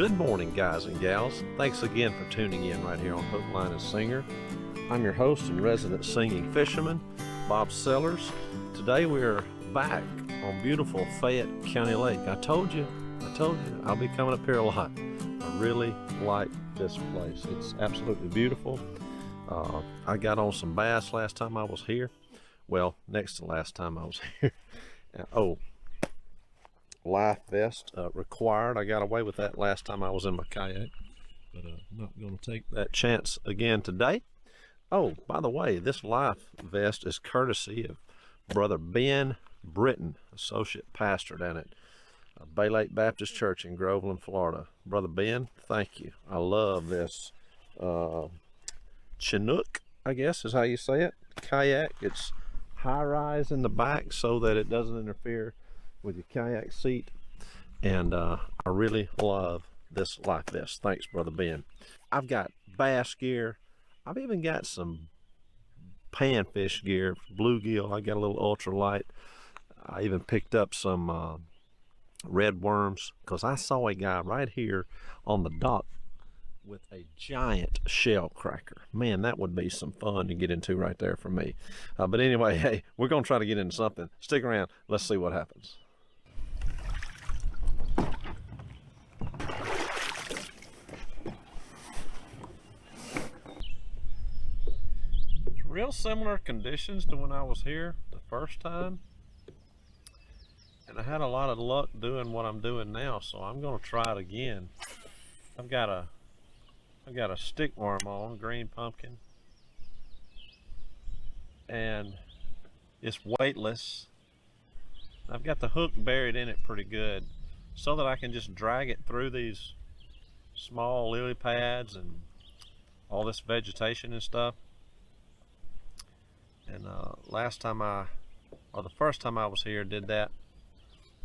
Good morning, guys and gals. Thanks again for tuning in right here on Hook, Line, and Singer. I'm your host and resident singing fisherman, Bob Sellers. Today we're back on beautiful Fayette County Lake. I told you, I'll be coming up here a lot. I really like this place. It's absolutely beautiful. I got on some bass last time I was here. Well, next to last time I was here. Life vest required. I got away with that last time I was in my kayak, but I'm not going to take that chance again today. Oh, by the way, this life vest is courtesy of Brother Ben Britton, associate pastor down at Bay Lake Baptist Church in Groveland, Florida. Brother Ben, thank you. I love this Chinook, I guess is how you say it, kayak. It's high rise in the back so that it doesn't interfere with your kayak seat, and I really love this life vest. Thanks, Brother Ben. I've got bass gear. I've even got some panfish gear, bluegill. I got a little ultralight. I even picked up some red worms because I saw a guy right here on the dock with a giant shell cracker. Man, that would be some fun to get into right there for me. But anyway, hey, we're gonna try to get into something. Stick around. Let's see what happens. Real similar conditions to when I was here the first time, and I had a lot of luck doing what I'm doing now, so I'm going to try it again. I've got a stick-o-worm on, green pumpkin, and it's weightless. I've got the hook buried in it pretty good so that I can just drag it through these small lily pads and all this vegetation and stuff. And the first time I was here, did that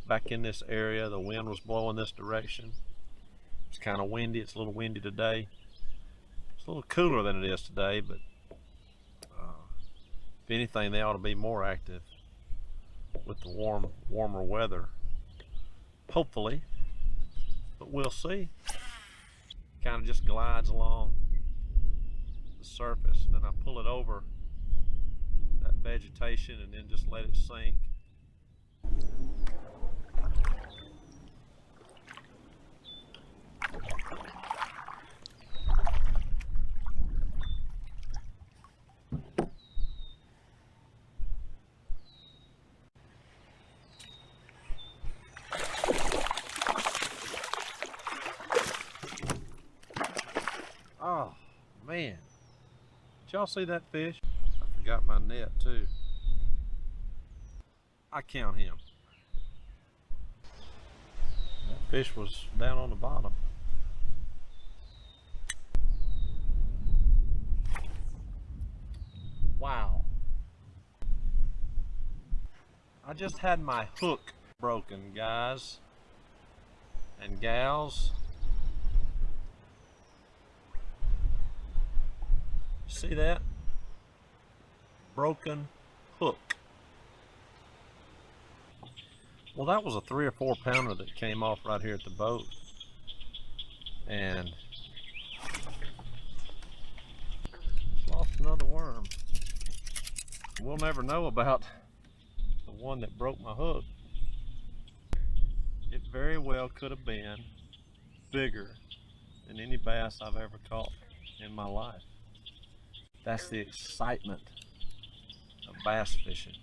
back in this area. The wind was blowing this direction. It's kind of windy. It's a little windy today. It's a little cooler than it is today, but if anything, they ought to be more active with the warmer weather. Hopefully, but we'll see. Kind of just glides along the surface, and then I pull it over that vegetation and then just let it sink. Oh man, did y'all see that fish? Got my net too. I count him. That fish was down on the bottom. Wow. I just had my hook broken, guys and gals. See that? Broken hook. Well, that was a 3 or 4 pounder that came off right here at the boat, and lost another worm. We'll never know about the one that broke my hook. It very well could have been bigger than any bass I've ever caught in my life. That's the excitement of bass fishing.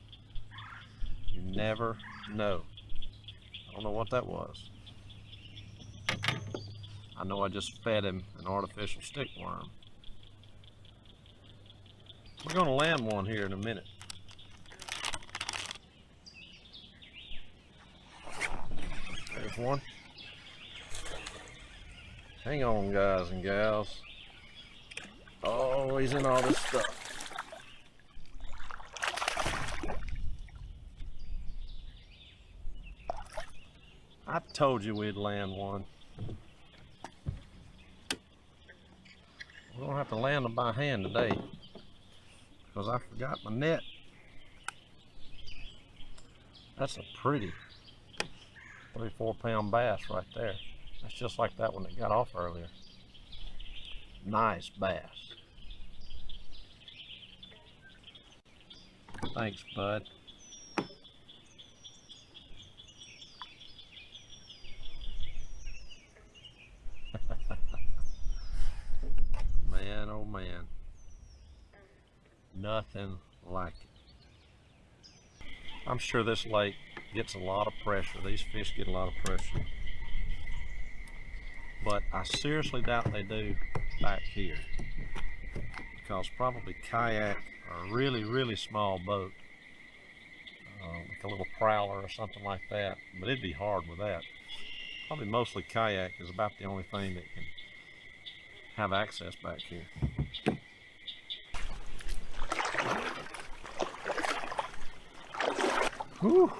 You never know. I don't know what that was. I know I just fed him an artificial stick-worm. We're going to land one here in a minute. There's one. Hang on, guys and gals. Oh, he's in all this stuff. I told you we'd land one. We're gonna have to land them by hand today because I forgot my net. That's a pretty 3-4 pound bass right there. That's just like that one that got off earlier. Nice bass. Thanks, bud. Man, oh man. Nothing like it. I'm sure this lake gets a lot of pressure. These fish get a lot of pressure. But I seriously doubt they do back here. Because probably kayak or a really, really small boat, like a little prowler or something like that. But it'd be hard with that. Probably mostly kayak is about the only thing that can have access back here. Whew.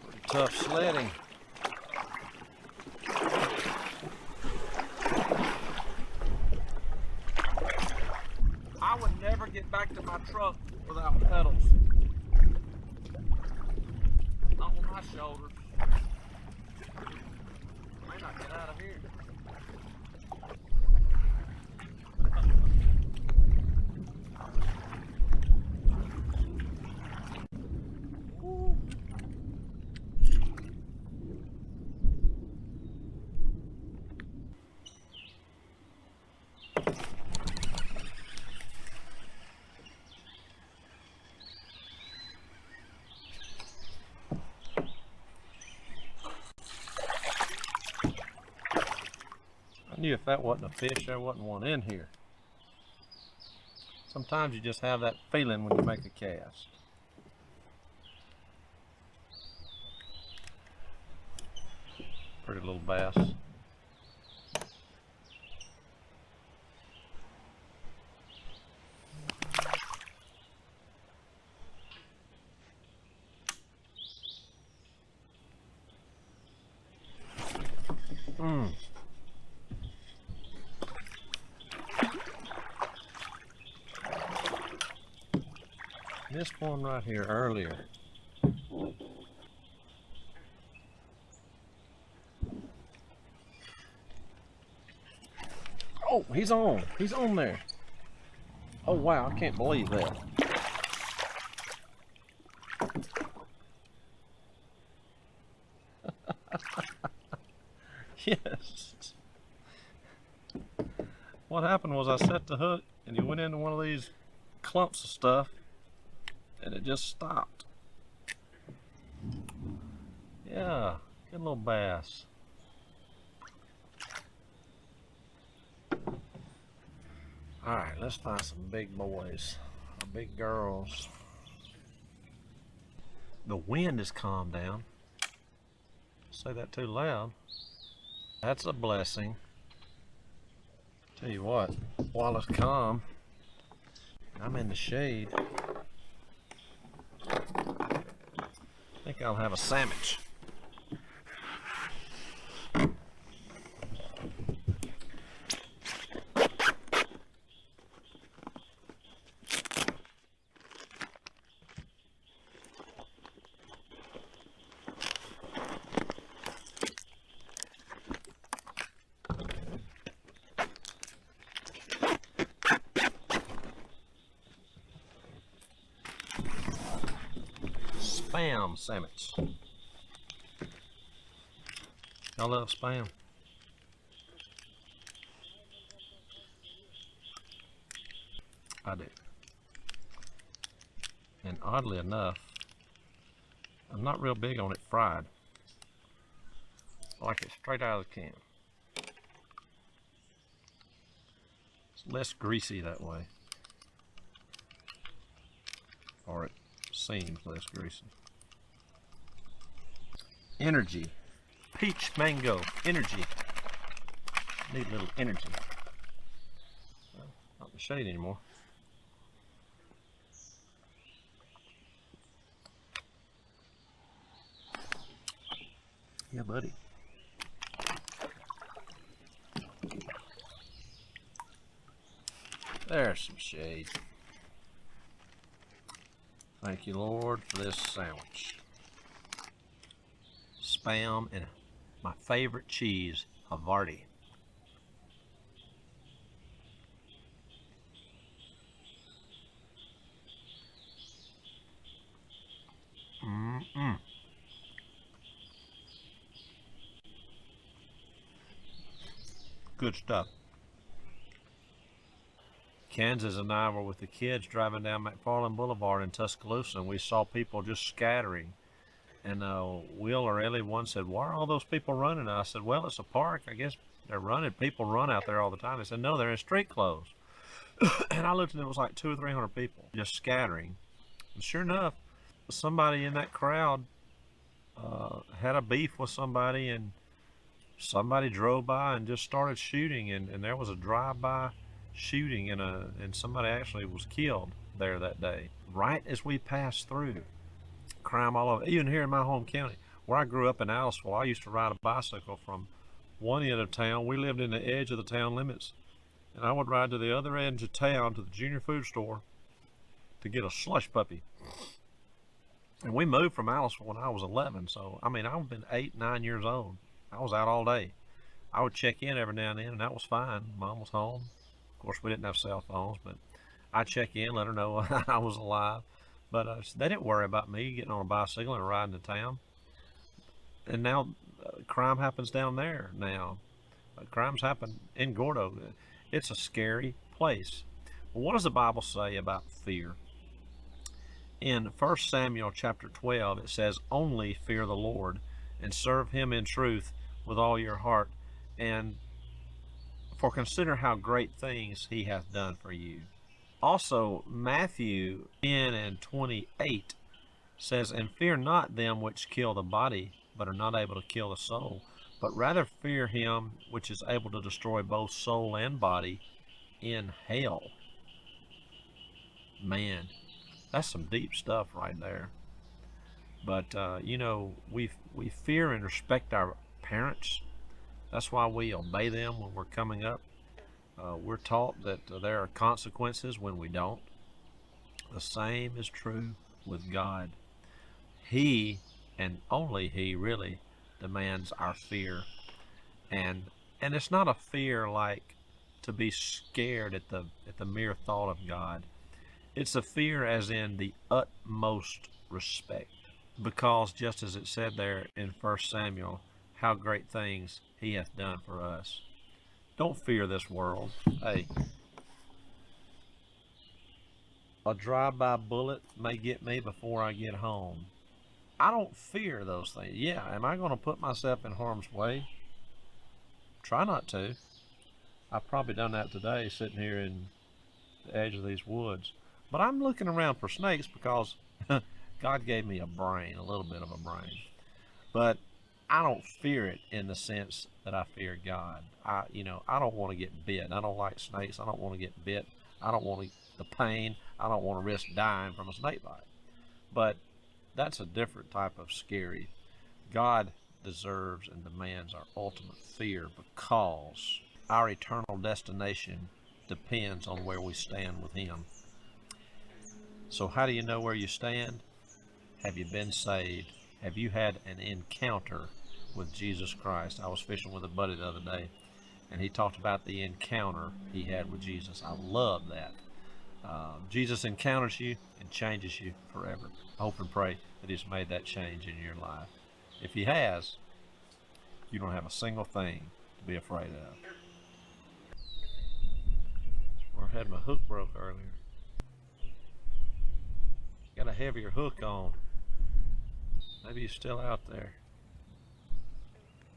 Pretty tough sledding. I would never get back to my truck without pedals. Not on my shoulders. I may not get out of here. I knew if that wasn't a fish, there wasn't one in here. Sometimes you just have that feeling when you make a cast. Pretty little bass. This one right here earlier. Oh, he's on. He's on there. Oh wow, I can't believe that. Yes. What happened was I set the hook and he went into one of these clumps of stuff and it just stopped. Yeah, good little bass. Alright, let's find some big boys, or big girls. The wind has calmed down. Say that too loud. That's a blessing. Tell you what, while it's calm, I'm in the shade. I think I'll have a sandwich. Spam sandwich. I love spam. I do. And oddly enough, I'm not real big on it fried. I like it straight out of the can. It's less greasy that way. Or it seems less greasy. Energy. Peach mango. Energy. Need a little energy. Well, not in the shade anymore. Yeah, buddy. There's some shade. Thank you, Lord, for this sandwich. Spam, and my favorite cheese, Havarti. Mm-mm. Good stuff. Kansas and I were with the kids driving down McFarland Boulevard in Tuscaloosa, and we saw people just scattering. And Will or Ellie one said, "Why are all those people running?" And I said, "Well, it's a park. I guess they're running. People run out there all the time." They said, "No, they're in street clothes." And I looked and it was like 200 or 300 people just scattering. And sure enough, somebody in that crowd had a beef with somebody, and somebody drove by and just started shooting, and there was a drive-by shooting, and somebody actually was killed there that day. Right as we passed through, crime all over. Even here in my home county, where I grew up in Aliceville, I used to ride a bicycle from one end of town. We lived in the edge of the town limits, and I would ride to the other edge of town to the junior food store to get a slush puppy. And we moved from Aliceville when I was 11, so I mean I've been 8, 9 years old. I was out all day. I would check in every now and then, and that was fine. Mom was home. Of course, we didn't have cell phones, but I'd check in, let her know I was alive. But they didn't worry about me getting on a bicycle and riding to town. And now crime happens down there now. Crimes happen in Gordo. It's a scary place. Well, what does the Bible say about fear? In 1 Samuel chapter 12, it says, "Only fear the Lord and serve him in truth with all your heart, and for consider how great things he hath done for you." Also, Matthew 10 and 28 says, "And fear not them which kill the body, but are not able to kill the soul, but rather fear him which is able to destroy both soul and body in hell." Man, that's some deep stuff right there. But you know, we fear and respect our parents. That's why we obey them when we're coming up. We're taught that there are consequences when we don't. The same is true with God. He, and only He, really demands our fear, and it's not a fear like to be scared at the mere thought of God. It's a fear as in the utmost respect, because just as it said there in 1 Samuel, how great things he hath done for us. Don't fear this world. Hey, a drive-by bullet may get me before I get home. I don't fear those things. Yeah, am I going to put myself in harm's way? Try not to. I've probably done that today, sitting here in the edge of these woods. But I'm looking around for snakes because God gave me a brain, a little bit of a brain. But I don't fear it in the sense that I fear God. I don't want to get bit. I don't like snakes. I don't want to get bit. I don't want the pain. I don't want to risk dying from a snake bite. But that's a different type of scary. God deserves and demands our ultimate fear, because our eternal destination depends on where we stand with Him. So how do you know where you stand? Have you been saved? Have you had an encounter with Jesus Christ? I was fishing with a buddy the other day, and he talked about the encounter he had with Jesus. I love that. Jesus encounters you and changes you forever. I hope and pray that He's made that change in your life. If He has, you don't have a single thing to be afraid of. I had my hook broke earlier. Got a heavier hook on. Maybe he's still out there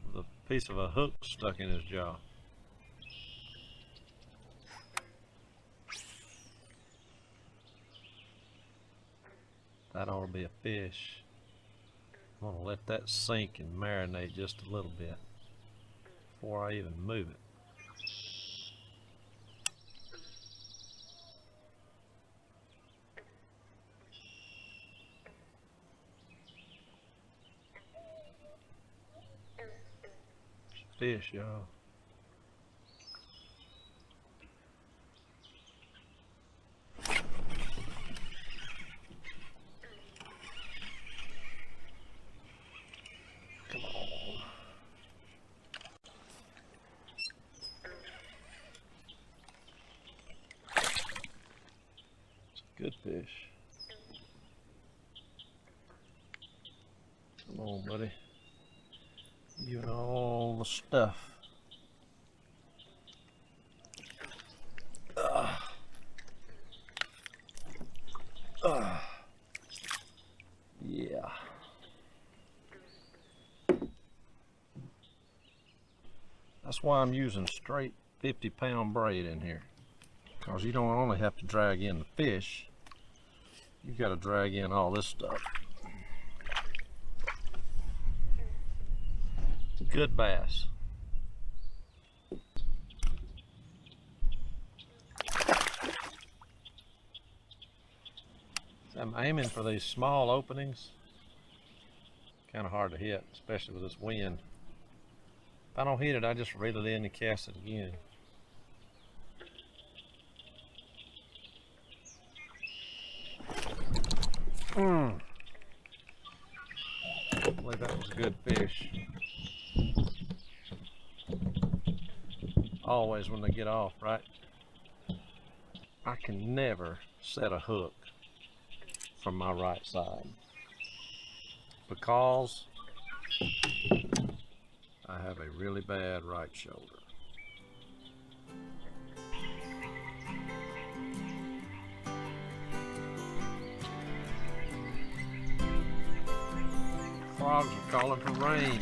with a piece of a hook stuck in his jaw. That ought to be a fish. I'm going to let that sink and marinate just a little bit before I even move it. Fish, y'all. Come on. Good fish. Come on, buddy. You and all the stuff. Yeah. That's why I'm using straight 50-pound braid in here. Because you don't only have to drag in the fish, you got to drag in all this stuff. Good bass. I'm aiming for these small openings. Kind of hard to hit, especially with this wind. If I don't hit it, I just reel it in and cast it again. I believe that was a good fish. Always when they get off, right? I can never set a hook from my right side because I have a really bad right shoulder. Frogs are calling for rain.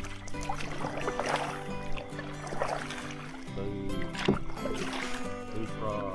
Boo. Boo frog.